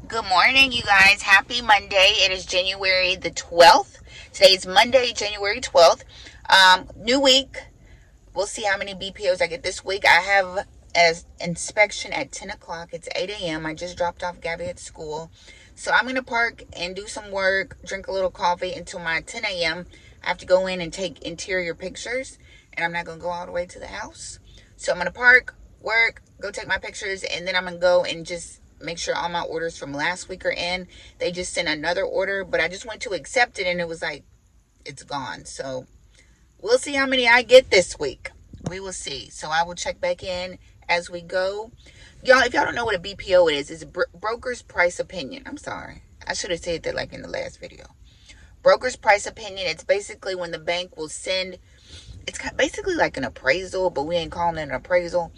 Good morning, you guys. Happy Monday. It is January the 12th. Today is Monday, January 12th. New week. We'll see how many BPOs I get this week. I have an inspection at 10 o'clock. It's 8 a.m. I just dropped off Gabby at school. So I'm going to park and do some work, drink a little coffee until my 10 a.m. I have to go in and take interior pictures, and I'm not going to go all the way to the house. So I'm going to park, work, go take my pictures, and then I'm going to go and just make sure all my orders from last week are in. They just sent another order, but I just went to accept it, and it was like, it's gone. So we'll see how many I get this week. We will see. So I will check back in as we go. Y'all, if y'all don't know what a BPO is, it's broker's price opinion. I'm sorry. I should have said that like in the last video. Broker's price opinion. It's basically when the bank will send, it's basically like an appraisal, but we ain't calling it an appraisal.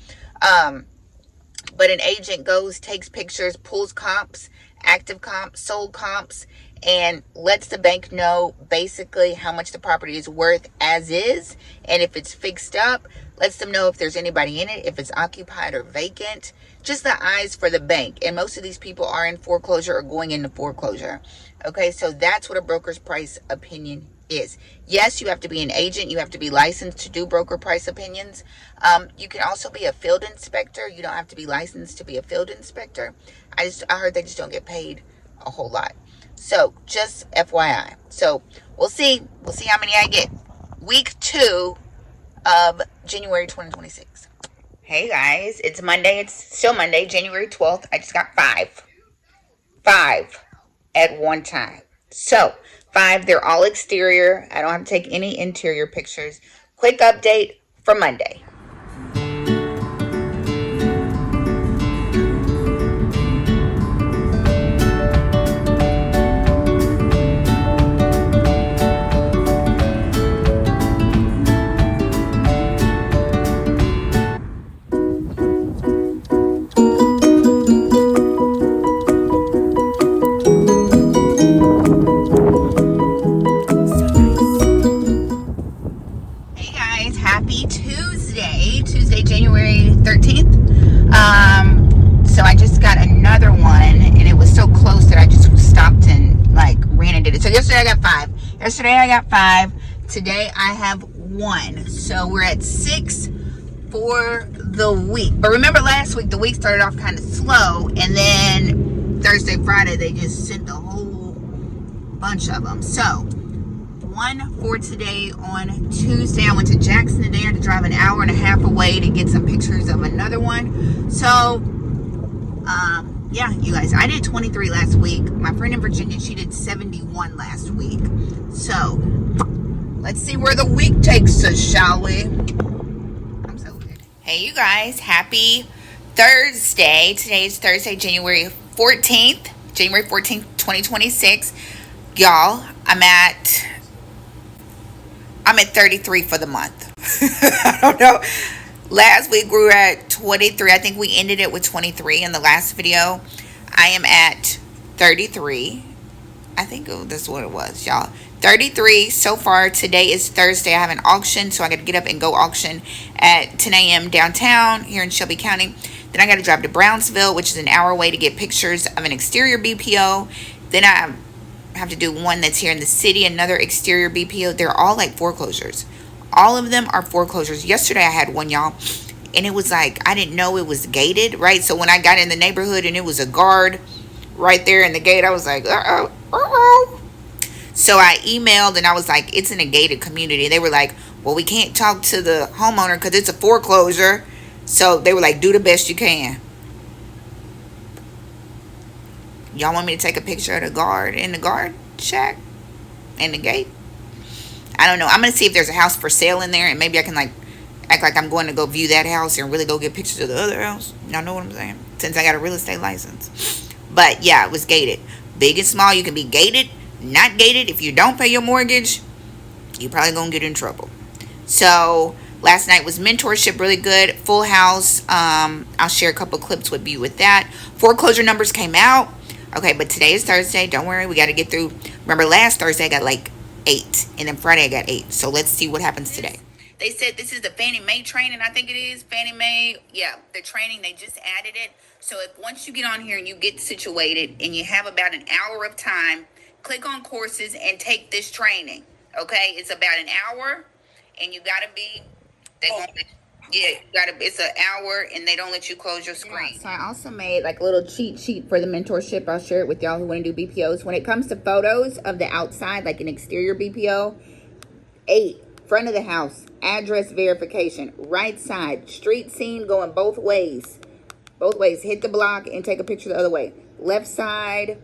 But an agent goes, takes pictures, pulls comps, active comps, sold comps, and lets the bank know basically how much the property is worth as is. And if it's fixed up, lets them know if there's anybody in it, if it's occupied or vacant. Just the eyes for the bank. And most of these people are in foreclosure or going into foreclosure. Okay, so that's what a broker's price opinion is. Yes, you have to be an agent. You have to be licensed to do broker price opinions. You can also be a field inspector. You don't have to be licensed to be a field inspector. I heard they just don't get paid a whole lot. So just FYI. So we'll see. We'll see how many I get. Week 2 of January 2026. Hey guys, it's Monday. It's still Monday, January 12th. I just got 5 at one time. So 5, they're all exterior. I don't have to take any interior pictures. Quick update for Monday. Happy Tuesday, January 13th. So I just got another one, and it was so close that I just stopped and like ran and did it. So yesterday I got 5. Today I have 1. So we're at 6 for the week. But remember last week, the week started off kind of slow, and then Thursday, Friday, they just sent a whole bunch of them. So 1 for today on Tuesday. I went to Jackson today. I had to drive an hour and a half away to get some pictures of another one. So, yeah, you guys, I did 23 last week. My friend in Virginia, she did 71 last week. So, let's see where the week takes us, shall we? I'm so good. Hey, you guys, happy Thursday. Today is Thursday, January 14th, 2026. Y'all, I'm at 33 for the month. I don't know. Last week we were at 23. I think we ended it with 23 in the last video. I am at 33. I think that's what it was, y'all. 33 so far. Today is Thursday. I have an auction, so I got to get up and go auction at 10 a.m. downtown here in Shelby County. Then I got to drive to Brownsville, which is an hour away, to get pictures of an exterior BPO. Then I have to do one that's here in the city, another exterior BPO. They're all like foreclosures. All of them are foreclosures. Yesterday I had one, y'all, and it was like, I didn't know it was gated, right? So when I got in the neighborhood and it was a guard right there in the gate, I was like, uh-oh. So I emailed and I was like, it's in a gated community. They were like, well, we can't talk to the homeowner because it's a foreclosure. So they were like, do the best you can. Y'all want me to take a picture of the guard in the guard shack and the gate? I don't know. I'm going to see if there's a house for sale in there, and maybe I can like act like I'm going to go view that house and really go get pictures of the other house. Y'all know what I'm saying? Since I got a real estate license. But yeah, it was gated. Big and small, you can be gated, not gated. If you don't pay your mortgage, you're probably going to get in trouble. So last night was mentorship, really good. Full house. I'll share a couple clips with you with that. Foreclosure numbers came out. Okay, but today is Thursday. Don't worry, we got to get through. Remember, last Thursday I got like 8, and then Friday I got 8. So let's see what happens today. They said this is the Fannie Mae training. I think it is Fannie Mae. Yeah, the training, they just added it. So if once you get on here and you get situated and you have about an hour of time, click on courses and take this training. Okay, it's about an hour, and you gotta be. They won't. Yeah, you gotta. It's an hour, and they don't let you close your screen. Yeah, so I also made like a little cheat sheet for the mentorship. I'll share it with y'all who want to do BPOs. When it comes to photos of the outside, like an exterior BPO, 8, front of the house, address verification, right side, street scene going both ways. Both ways. Hit the block and take a picture the other way. Left side,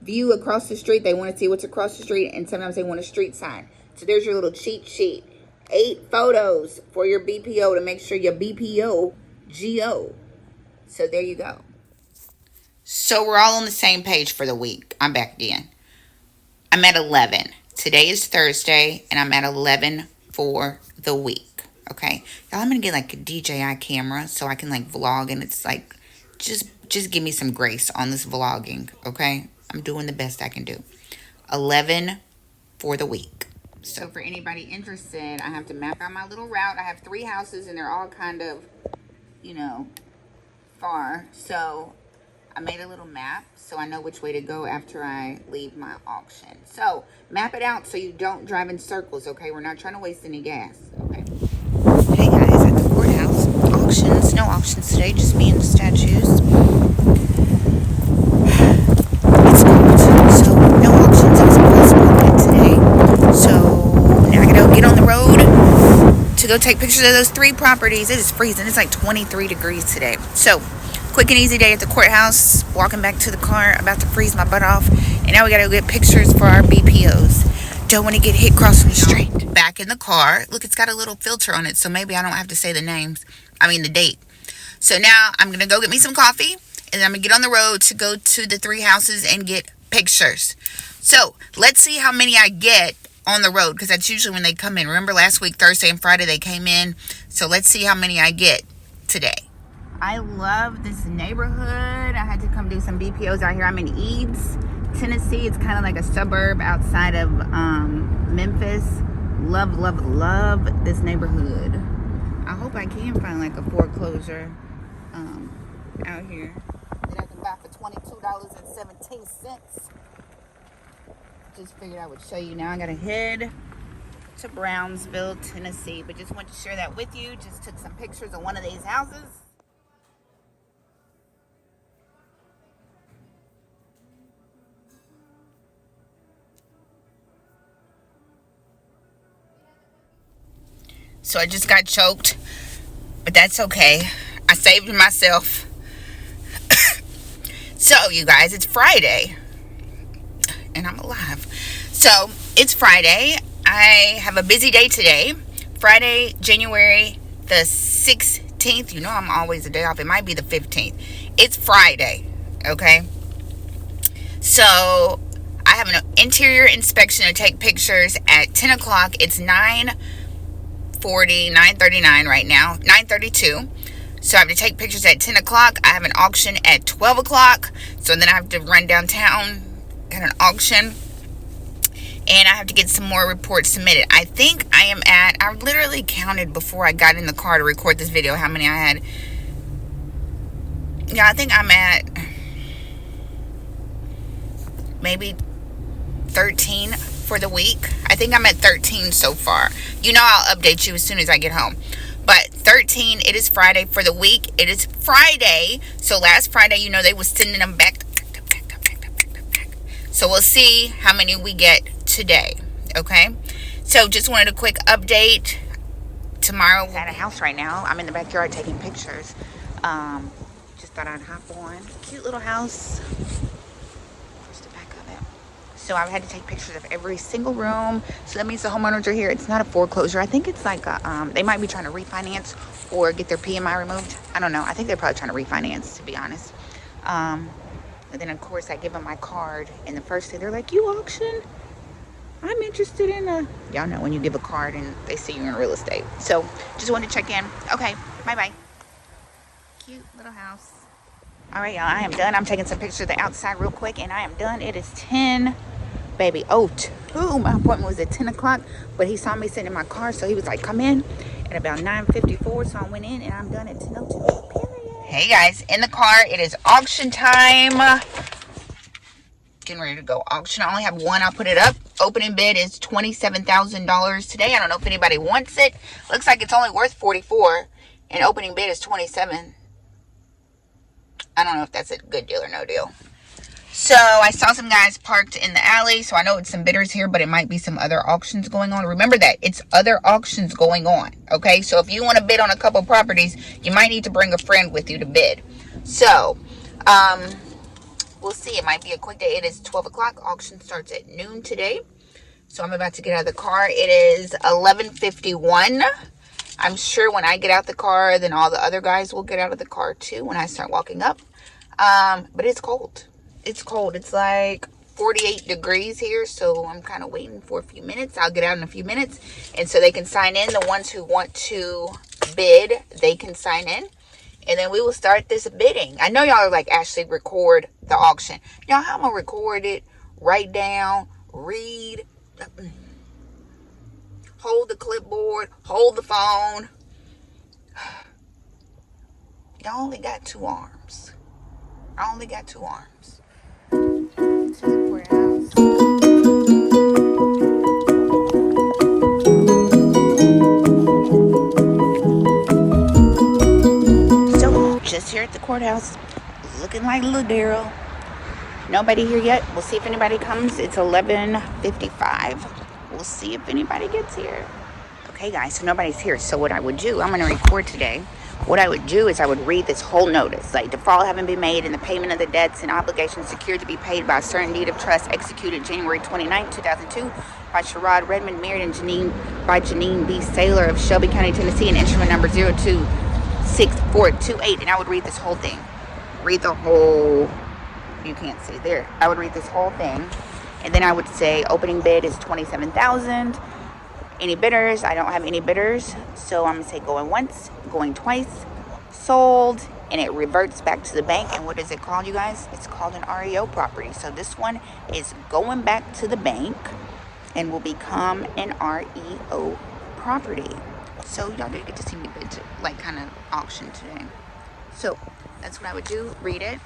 view across the street. They want to see what's across the street, and sometimes they want a street sign. So there's your little cheat sheet. 8 photos for your BPO to make sure your BPO GO. So there you go. So we're all on the same page for the week. I'm back again. I'm at 11. Today is Thursday, and I'm at 11 for the week. Okay, y'all, I'm gonna get like a DJI camera so I can like vlog, and it's like just give me some grace on this vlogging. Okay, I'm doing the best I can do. 11 for the week. So for anybody interested, I have to map out my little route. I have 3 houses, and they're all kind of, you know, far. So I made a little map so I know which way to go after I leave my auction. So map it out so you don't drive in circles, okay? We're not trying to waste any gas, okay? Hey guys, at the courthouse, auctions. No auctions today, just me and the statues. It's cold, so no auctions as possible today. So now I gotta get on the road to go take pictures of those 3 properties. It is freezing. It's like 23 degrees today. So quick and easy day at the courthouse. Walking back to the car, about to freeze my butt off. And now we gotta get pictures for our BPOs. Don't want to get hit crossing the street. Back in the car. Look, it's got a little filter on it, so maybe I don't have to say the names. I mean the date. So now I'm gonna go get me some coffee, and I'm gonna get on the road to go to the 3 houses and get pictures. So let's see how many I get on the road, because that's usually when they come in. Remember last week, Thursday and Friday, they came in. So let's see how many I get today. I love this neighborhood. I had to come do some BPOs out here. I'm in Eads, Tennessee. It's kind of like a suburb outside of Memphis. Love, love, love this neighborhood. I hope I can find like a foreclosure out here that I can buy for $22.17. Just figured I would show you. Now I gotta head to Brownsville, Tennessee, but just wanted to share that with you. Just took some pictures of one of these houses. So I just got choked, but that's okay. I saved myself. So you guys, it's Friday and I'm alive. So it's Friday. I have a busy day today. Friday, January the 16th. You know I'm always a day off. It might be the 15th. It's Friday, okay? So I have an interior inspection to take pictures at 10 o'clock. It's 9:39 right now, 9:32. So I have to take pictures at 10 o'clock. I have an auction at 12 o'clock. So then I have to run downtown, got an auction, and I have to get some more reports submitted. I think I literally counted before I got in the car to record this video how many I had. Yeah, I think I'm at maybe 13 for the week. I think I'm at 13 so far. You know, I'll update you as soon as I get home. But 13, it is Friday for the week. It is Friday. So last Friday, you know, they were sending them back. So we'll see how many we get today. Okay. So just wanted a quick update. Tomorrow, we're at a house right now. I'm in the backyard taking pictures. Just thought I'd hop on. Cute little house. So I had to take pictures of every single room. So that means the homeowners are here. It's not a foreclosure. I think it's like they might be trying to refinance or get their PMI removed. I don't know. I think they're probably trying to refinance, to be honest. And then of course I give them my card, and the first day they're like, "You auction? I'm interested in a..." Y'all know when you give a card and they see you in real estate. So just wanted to check in. Okay, bye-bye. Cute little house. All right, y'all, I am done. I'm taking some pictures of the outside real quick, and I am done. It is 10 baby. Oh, 2. My appointment was at 10 o'clock, but he saw me sitting in my car, so he was like, come in at about 9:54. So I went in, and I'm done at 10:02. Period. Hey guys, in the car. It is auction time. Getting ready to go auction. I only have one. I'll put it up. Opening bid is $27,000 today. I don't know if anybody wants it. Looks like it's only worth 44, and opening bid is 27. I don't know if that's a good deal or no deal. So I saw some guys parked in the alley, so I know it's some bidders here, but it might be some other auctions going on. Remember that it's other auctions going on. Okay, so if you want to bid on a couple properties, you might need to bring a friend with you to bid. So we'll see. It might be a quick day. It is 12 o'clock. Auction starts at noon today. So I'm about to get out of the car. It is 11:51. I'm sure when I get out the car, then all the other guys will get out of the car too when I start walking up. But it's cold. It's cold. It's like 48 degrees here. So I'm kind of waiting for a few minutes. I'll get out in a few minutes. And so they can sign in. The ones who want to bid, they can sign in. And then we will start this bidding. I know y'all are like, Ashley, record the auction. Y'all, I'm going to record it, write down, read, hold the clipboard, hold the phone. Y'all only got 2 arms. I only got 2 arms. To the courthouse. So, just here at the courthouse, looking like little Daryl. Nobody here yet. We'll see if anybody comes. It's 11:55. We'll see if anybody gets here. Okay, guys, so nobody's here. So what I would do, I'm going to record today. What I would do is I would read this whole notice, like default having been made and the payment of the debts and obligations secured to be paid by a certain deed of trust executed January 29, 2002 by Sherrod Redmond, married and Janine B. Saylor of Shelby County, Tennessee, and instrument number 026428. And I would read this whole thing. Read the whole, you can't see there. I would read this whole thing. And then I would say opening bid is $27,000. Any bidders? I don't have any bidders. So I'm going to say going once, going twice, sold, and it reverts back to the bank. And what is it called, you guys? It's called an REO property. So this one is going back to the bank and will become an REO property. So y'all did get to see me bid to, like, kind of auction today. So that's what I would do. Read it.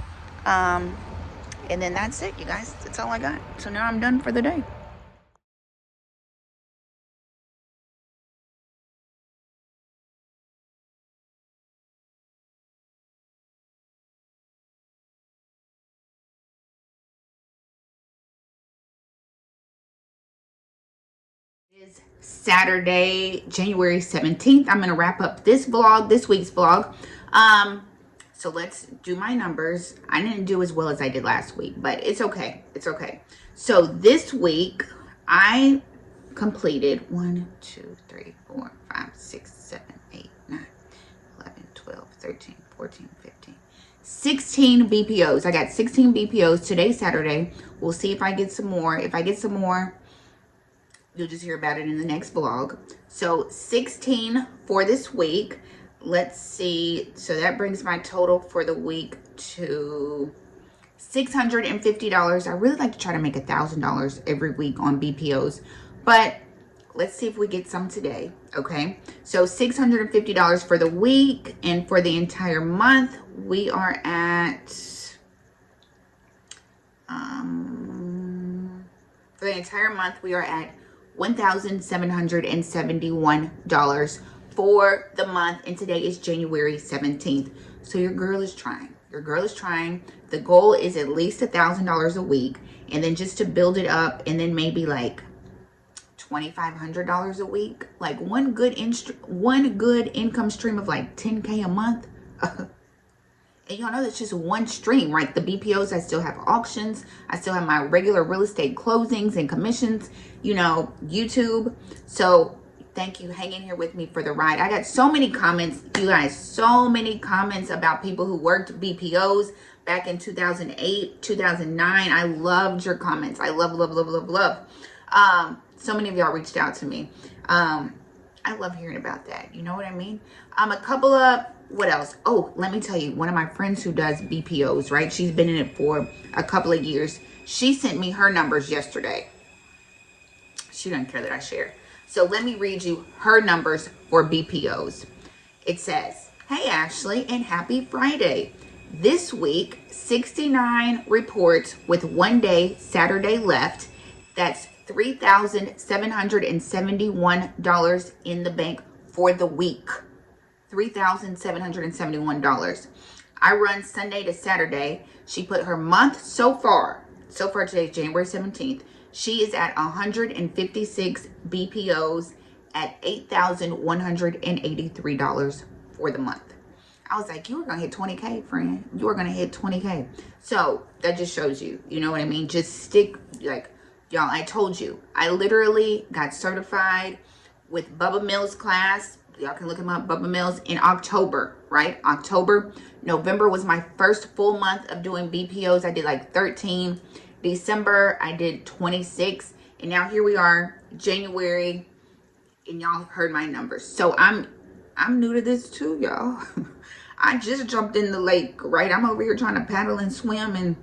And then that's it, you guys. That's all I got. So now I'm done for the day. Is Saturday, January 17th. I'm going to wrap up this vlog, this week's vlog. So let's do my numbers. I didn't do as well as I did last week, but it's okay. It's okay. So this week I completed 1, 2, 3, 4, 5, 6, 7, 8, 9, 11, 12, 13, 14, 15, 16 BPOs. I got 16 BPOs today, Saturday. We'll see if I get some more. If I get some more, you'll just hear about it in the next vlog. So 16 for this week. Let's see. So that brings my total for the week to $650. I really like to try to make $1,000 every week on BPOs, but let's see if we get some today. Okay. So $650 for the week, and for the entire month, we are at, for the entire month, we are at $1,771 for the month, and today is January 17th. So your girl is trying. Your girl is trying. The goal is at least $1,000 a week, and then just to build it up, and then maybe like $2,500 a week. Like one good income stream of like 10K a month. And y'all know that's just one stream, right? The BPOs, I still have auctions. I still have my regular real estate closings and commissions, you know, YouTube. So thank you hanging here with me for the ride. I got so many comments, you guys, so many comments about people who worked BPOs back in 2008, 2009. I loved your comments. I love. So many of y'all reached out to me. I love hearing about that. You know what I mean? A couple of, what else? Oh, let me tell you, one of my friends who does BPOs, right? She's been in it for a couple of years. She sent me her numbers yesterday. she doesn't care that I share. So let me read you her numbers for BPOs. It says, hey Ashley, and happy Friday. This week, 69 reports with 1 day, Saturday left. That's $3,771 in the bank for the week. $3,771. I run Sunday to Saturday. She put her month so far today, January 17th, she is at 156 BPOs at $8,183 for the month. I was like, you were going to hit 20K, friend. You are going to hit 20K. So that just shows you, you know what I mean? Just stick, like, y'all, I told you, I literally got certified with Bubba Mills class. Y'all can look him up, Bubba Mills, in October, right? October. November was my first full month of doing BPOs. I did like 13. December, I did 26. And now here we are, January, and y'all heard my numbers. So I'm new to this too, y'all. I just jumped in the lake, right? I'm over here trying to paddle and swim and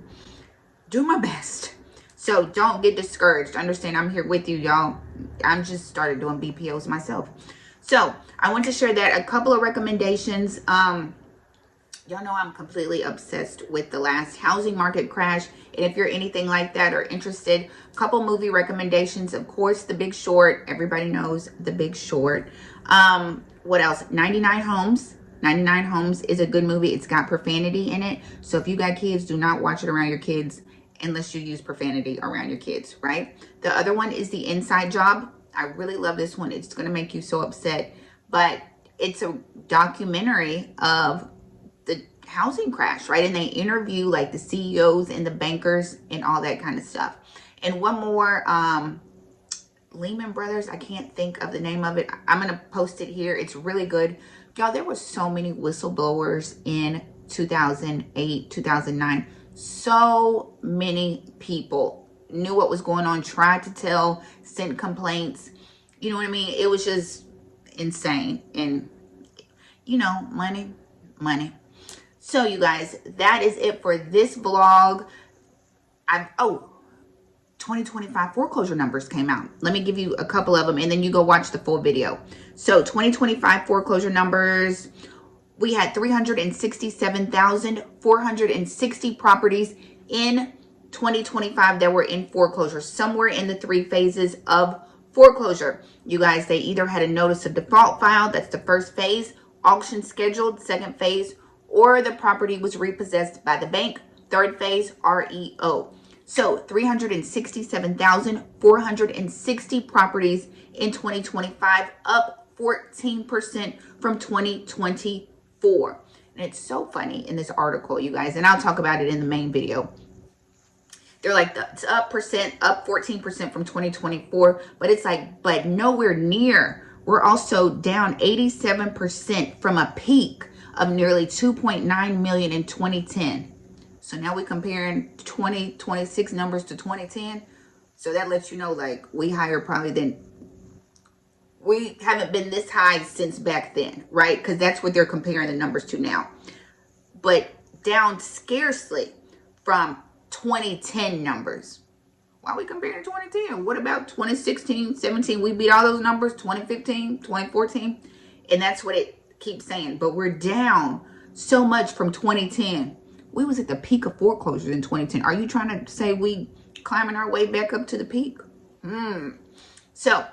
do my best. So don't get discouraged. Understand, I'm here with you, y'all. I'm just started doing BPOs myself. So I want to share that a couple of recommendations. Y'all know I'm completely obsessed with the last housing market crash. And if you're anything like that or interested, a couple movie recommendations. Of course, The Big Short. Everybody knows The Big Short. What else? 99 Homes. 99 Homes is a good movie. It's got profanity in it. So if you got kids, do not watch it around your kids unless you use profanity around your kids, right? The other one is The Inside Job. I really love this one. It's going to make you so upset. But it's a documentary of the housing crash, right? And they interview like the CEOs and the bankers and all that kind of stuff. And one more, Lehman Brothers. I can't think of the name of it. I'm going to post it here. It's really good. Y'all, there were so many whistleblowers in 2008, 2009. So many people knew what was going on, tried to tell, sent complaints. You know what I mean? It was just insane. And, you know, money. So, you guys, that is it for this vlog. 2025 foreclosure numbers came out. Let me give you a couple of them, and then you go watch the full video. So, 2025 foreclosure numbers. We had 367,460 properties in 2025 that were in foreclosure, somewhere in the 3 phases of foreclosure. You guys, they either had a notice of default filed, that's the first phase, auction scheduled, second phase, or the property was repossessed by the bank, third phase, REO. So 367,460 properties in 2025, up 14% from 2024. And it's so funny in this article, you guys, and I'll talk about it in the main video. They're like, it's up 14% from 2024, but it's like, but nowhere near. We're also down 87% from a peak of nearly 2.9 million in 2010. So now we're comparing 2026 numbers to 2010. So that lets you know, like, we higher probably than, we haven't been this high since back then, right? Because that's what they're comparing the numbers to now. But down scarcely from 2010 numbers. Why are we comparing 2010? What about 2016, 17? We beat all those numbers, 2015, 2014. And that's what it keeps saying. But we're down so much from 2010. We was at the peak of foreclosures in 2010. Are you trying to say we climbing our way back up to the peak? So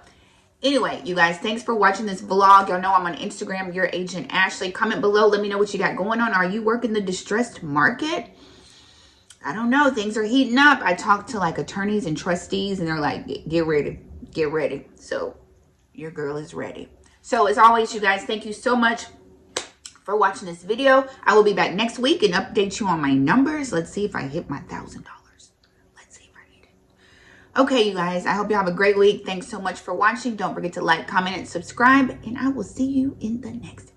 anyway, you guys, thanks for watching this vlog. Y'all know I'm on Instagram, Your Agent Ashley. Comment below. Let me know what you got going on. Are you working the distressed market? I don't know. Things are heating up. I talked to like attorneys and trustees, and they're like, get ready. Get ready. So your girl is ready. So as always, you guys, thank you so much for watching this video. I will be back next week and update you on my numbers. Let's see if I hit my $1,000. Let's see if I need it. Okay, you guys, I hope you have a great week. Thanks so much for watching. Don't forget to like, comment, and subscribe, and I will see you in the next video.